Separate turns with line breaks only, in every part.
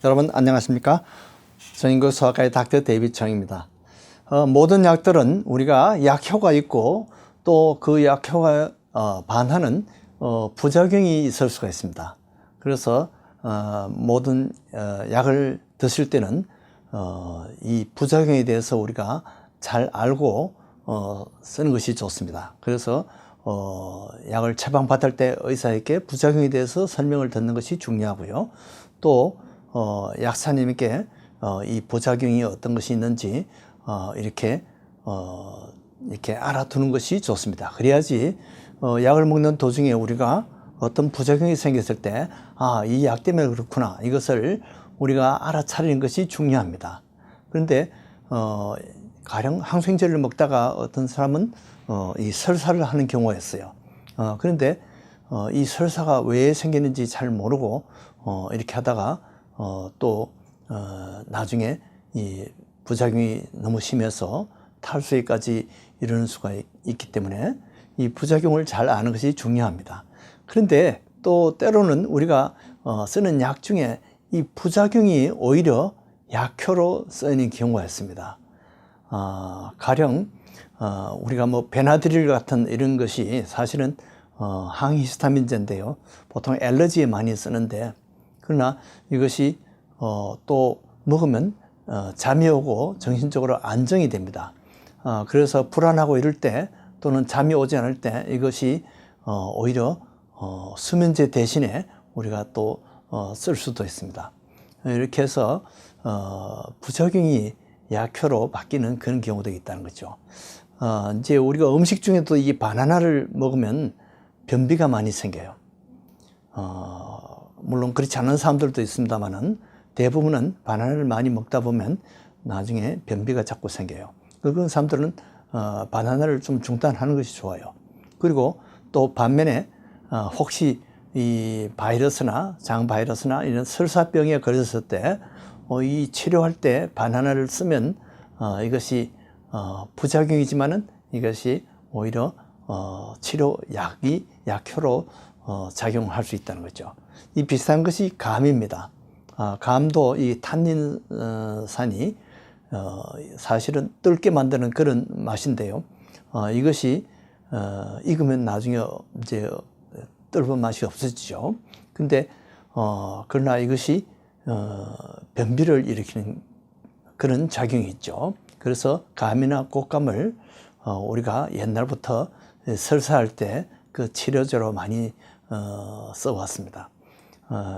여러분 안녕하십니까? 정인국 소아과의 닥터 데이비드 청입니다. 모든 약들은 우리가 약효가 있고 또 그 약효가 반하는 부작용이 있을 수가 있습니다. 그래서 모든 약을 드실 때는 이 부작용에 대해서 우리가 잘 알고 쓰는 것이 좋습니다. 그래서 약을 처방받을 때 의사에게 부작용에 대해서 설명을 듣는 것이 중요하고요. 또 약사님에게 이 부작용이 어떤 것이 있는지 이렇게 알아두는 것이 좋습니다. 그래야지 약을 먹는 도중에 우리가 어떤 부작용이 생겼을 때 이 약 때문에 그렇구나, 이것을 우리가 알아차리는 것이 중요합니다. 그런데 가령 항생제를 먹다가 어떤 사람은 이 설사를 하는 경우가 있어요. 그런데 이 설사가 왜 생기는지 잘 모르고 이렇게 하다가 또 나중에 이 부작용이 너무 심해서 탈수에까지 이르는 수가 있기 때문에 이 부작용을 잘 아는 것이 중요합니다. 그런데 또 때로는 우리가 쓰는 약 중에 이 부작용이 오히려 약효로 쓰이는 경우가 있습니다. 가령 우리가 뭐 베나드릴 같은 이런 것이 사실은 항히스타민제인데요. 보통 알러지에 많이 쓰는데, 그러나 이것이 또 먹으면 잠이 오고 정신적으로 안정이 됩니다. 그래서 불안하고 이럴 때 또는 잠이 오지 않을 때 이것이 오히려 수면제 대신에 우리가 또 쓸 수도 있습니다. 이렇게 해서 부작용이 약효로 바뀌는 그런 경우도 있다는 거죠. 이제 우리가 음식 중에도 이 바나나를 먹으면 변비가 많이 생겨요. 물론 그렇지 않은 사람들도 있습니다만은 대부분은 바나나를 많이 먹다 보면 나중에 변비가 자꾸 생겨요. 그런 사람들은 바나나를 좀 중단하는 것이 좋아요. 그리고 또 반면에 혹시 이 바이러스나 장 바이러스나 이런 설사병에 걸렸을 때 이 치료할 때 바나나를 쓰면 이것이 부작용이지만은 이것이 오히려 치료 약이 약효로 작용할 수 있다는 거죠. 이 비슷한 것이 감입니다. 감도 이 탄닌산이 사실은 뜰게 만드는 그런 맛인데요. 이것이 익으면 나중에 이제 뜰은 맛이 없어지죠. 근데 그러나 이것이 변비를 일으키는 그런 작용이 있죠. 그래서 감이나 곶감을 우리가 옛날부터 설사할 때 그 치료제로 많이 써왔습니다.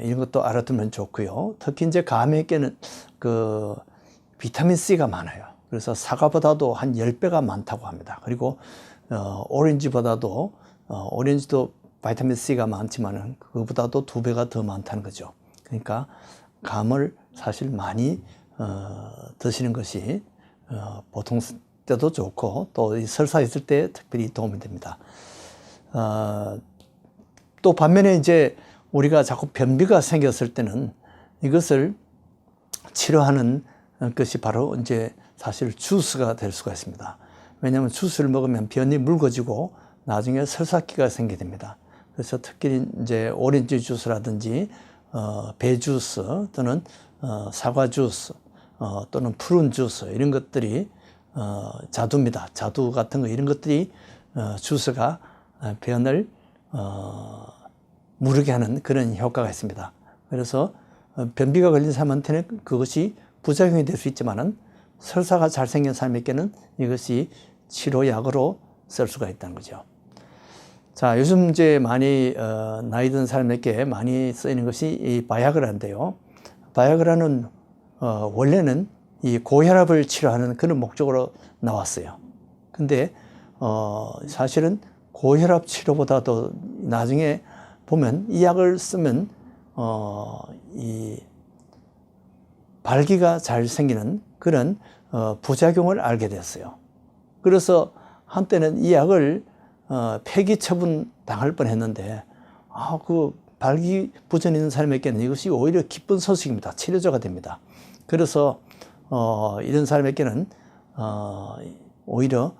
이런 것도 알아두면 좋고요. 특히 이제 감에게는 그 비타민 C가 많아요. 그래서 사과보다도 한 10배가 많다고 합니다. 그리고 오렌지보다도 오렌지도 비타민 C가 많지만은 그거보다도 2배가 더 많다는 거죠. 그러니까 감을 사실 많이 드시는 것이 보통 때도 좋고 또 설사 있을 때 특별히 도움이 됩니다. 또 반면에 이제 우리가 자꾸 변비가 생겼을 때는 이것을 치료하는 것이 바로 이제 사실 주스가 될 수가 있습니다. 왜냐하면 주스를 먹으면 변이 묽어지고 나중에 설사기가 생기게 됩니다. 그래서 특히 이제 오렌지 주스라든지 배 주스 또는 사과 주스 또는 푸른 주스, 이런 것들이 자두입니다. 자두 같은 거, 이런 것들이 주스가 변을 무르게 하는 그런 효과가 있습니다. 그래서 변비가 걸린 사람한테는 그것이 부작용이 될 수 있지만은 설사가 잘 생긴 사람에게는 이것이 치료약으로 쓸 수가 있다는 거죠. 자, 요즘 이제 많이 나이 든 사람에게 많이 쓰이는 것이 이 바이아그라인데요. 바이아그라는 원래는 이 고혈압을 치료하는 그런 목적으로 나왔어요. 근데 사실은 고혈압 치료보다도 나중에 보면 이 약을 쓰면 이 발기가 잘 생기는 그런 부작용을 알게 됐어요. 그래서 한때는 이 약을 폐기 처분 당할 뻔했는데 그 발기부전 있는 사람에게는 이것이 오히려 기쁜 소식입니다. 치료제가 됩니다. 그래서 이런 사람에게는 오히려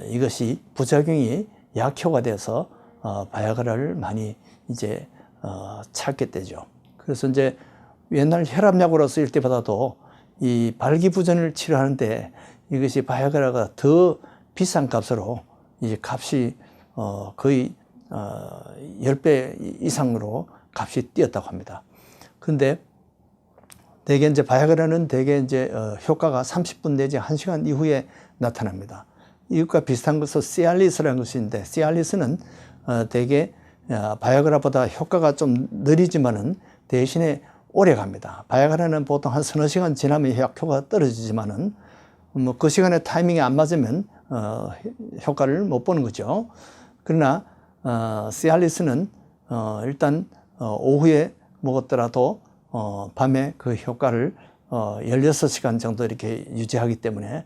이것이 부작용이 약효가 돼서 바이아그라를 많이 이제 찾게 되죠. 그래서 이제 옛날 혈압약으로 쓰일 때보다도 이 발기부전을 치료하는데 이것이 바이아그라가 더 비싼 값으로 이제 값이 거의 10배 이상으로 값이 뛰었다고 합니다. 그런데 대개 이제 바이아그라는 대개 이제 효과가 30분 내지 1시간 이후에 나타납니다. 이것과 비슷한 것은 시알리스라는 것이 있는데, 시알리스는 대개 바이아그라보다 효과가 좀 느리지만은 대신에 오래 갑니다. 바이아그라는 보통 한 서너 시간 지나면 효과가 떨어지지만은 뭐 그 시간에 타이밍이 안 맞으면 효과를 못 보는 거죠. 그러나 시알리스는 일단 오후에 먹었더라도 밤에 그 효과를 16시간 정도 이렇게 유지하기 때문에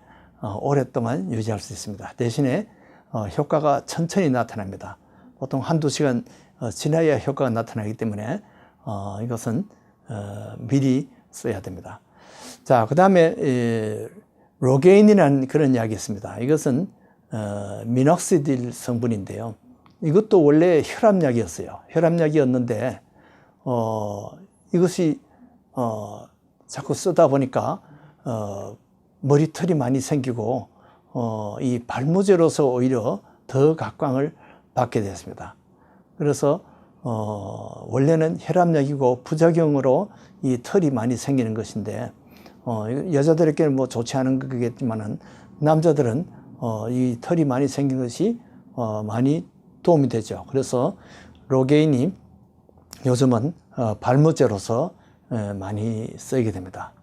오랫동안 유지할 수 있습니다. 대신에 효과가 천천히 나타납니다. 보통 한두 시간 지나야 효과가 나타나기 때문에 이것은 미리 써야 됩니다. 자, 그 다음에 로게인이라는 그런 약이 있습니다. 이것은 미녹시딜 성분인데요. 이것도 원래 혈압약이었어요. 혈압약이었는데 이것이 자꾸 쓰다 보니까 머리털이 많이 생기고 이 발모제로서 오히려 더 각광을 받게 됐습니다. 그래서 원래는 혈압약이고 부작용으로 이 털이 많이 생기는 것인데 여자들에게는 뭐 좋지 않은 거겠지만은 남자들은 이 털이 많이 생긴 것이 많이 도움이 되죠. 그래서 로게인이 요즘은 발모제로서 많이 쓰이게 됩니다.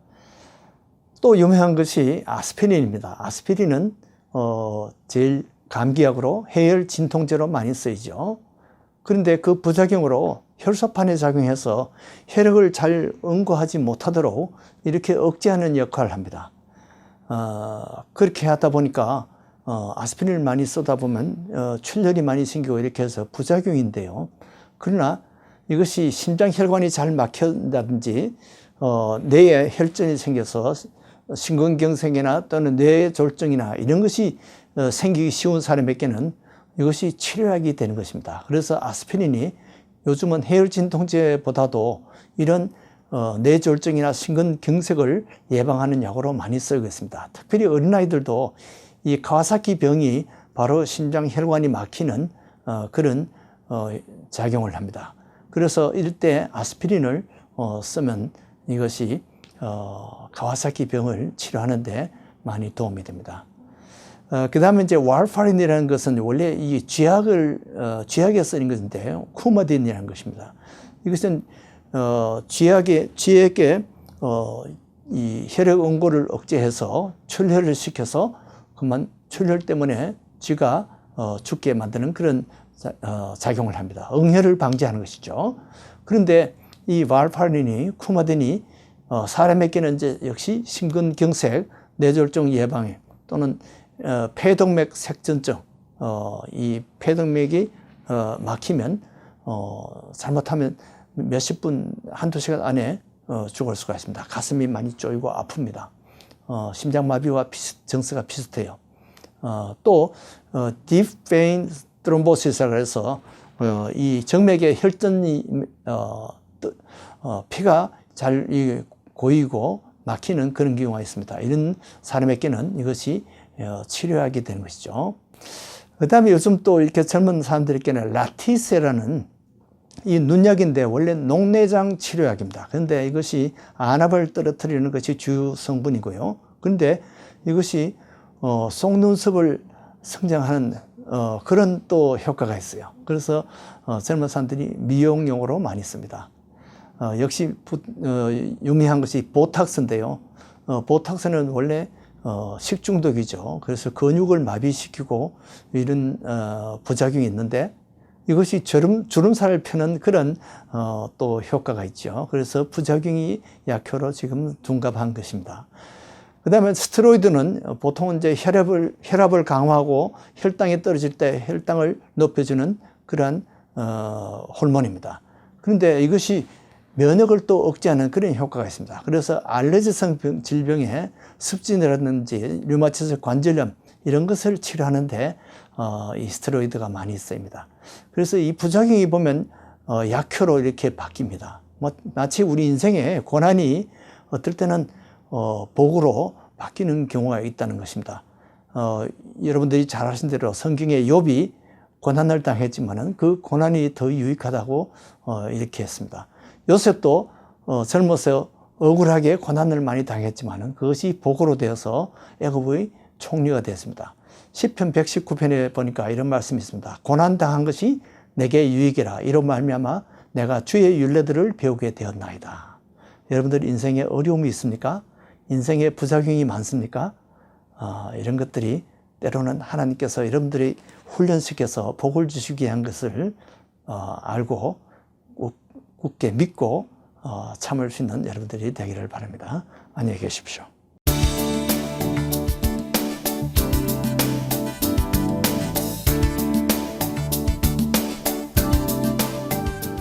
또 유명한 것이 아스피린입니다. 아스피린은 제일 감기약으로 해열 진통제로 많이 쓰이죠. 그런데 그 부작용으로 혈소판에 작용해서 혈액을 잘 응고하지 못하도록 이렇게 억제하는 역할을 합니다. 그렇게 하다 보니까 아스피린을 많이 쓰다 보면 출혈이 많이 생기고 이렇게 해서 부작용인데요. 그러나 이것이 심장혈관이 잘 막힌다든지 뇌에 혈전이 생겨서 심근경색이나 또는 뇌졸중이나 이런 것이 생기기 쉬운 사람에게는 이것이 치료약이 되는 것입니다. 그래서 아스피린이 요즘은 해열진통제보다도 이런 뇌졸중이나 심근경색을 예방하는 약으로 많이 쓰이고 있습니다. 특별히 어린아이들도 이 카와사키 병이 바로 심장혈관이 막히는 그런 작용을 합니다. 그래서 이럴 때 아스피린을 쓰면 이것이 카와사키 병을 치료하는 데 많이 도움이 됩니다. 그 다음에 이제 와르파린이라는 것은 원래 이 쥐약에 쓰는 것인데요. 쿠마딘이라는 것입니다. 이것은 쥐약에 이 혈액 응고를 억제해서 출혈을 시켜서 그만 출혈 때문에 쥐가 죽게 만드는 그런 작용을 합니다. 응혈을 방지하는 것이죠. 그런데 이 와르파린이, 쿠마딘이 사람에게는 이제 역시 심근경색, 뇌졸중 예방에 또는 폐동맥 색전증, 이 폐동맥이 막히면 잘못하면 몇십 분, 한두 시간 안에 죽을 수가 있습니다. 가슴이 많이 쪼이고 아픕니다. 심장마비와 증세가 비슷해요. 또 deep vein thrombosis 해서 이 정맥의 혈전이 피가 잘 고이고 막히는 그런 경우가 있습니다. 이런 사람에게는 이것이 치료약이 되는 것이죠. 그 다음에 요즘 또 이렇게 젊은 사람들에게는 라티세라는 이 눈약인데 원래 녹내장 치료약입니다. 그런데 이것이 안압을 떨어뜨리는 것이 주요 성분이고요. 그런데 이것이 속눈썹을 성장하는 그런 또 효과가 있어요. 그래서 젊은 사람들이 미용용으로 많이 씁니다. 역시 유명한 것이 보탁스인데요. 보탁스는 원래 식중독이죠. 그래서 근육을 마비시키고 이런 부작용이 있는데 이것이 주름살을 펴는 그런 또 효과가 있죠. 그래서 부작용이 약효로 지금 둔갑한 것입니다. 그 다음에 스테로이드는 보통은 이제 혈압을 강화하고 혈당이 떨어질 때 혈당을 높여주는 그러한 호르몬입니다. 그런데 이것이 면역을 또 억제하는 그런 효과가 있습니다. 그래서 알레르기성 질병에 습진이라든지 류마티스 관절염 이런 것을 치료하는데 이 스테로이드가 많이 쓰입니다. 그래서 이 부작용이 보면 약효로 이렇게 바뀝니다. 뭐 마치 우리 인생의 고난이 어떨 때는 복으로 바뀌는 경우가 있다는 것입니다. 여러분들이 잘 아신 대로 성경에 욥이 고난을 당했지만은 그 고난이 더 유익하다고 이렇게 했습니다. 요셉도 젊어서 억울하게 고난을 많이 당했지만은 그것이 복으로 되어서 애굽의 총리가 됐습니다. 시편 119편에 보니까 이런 말씀이 있습니다. 고난 당한 것이 내게 유익이라. 이로 말미암아 내가 주의 율례들을 배우게 되었나이다. 여러분들 인생에 어려움이 있습니까? 인생에 부작용이 많습니까? 이런 것들이 때로는 하나님께서 여러분들이 훈련시켜서 복을 주시기 위한 것을 알고 굳게 믿고 참을 수 있는 여러분들이 되기를 바랍니다. 안녕히 계십시오.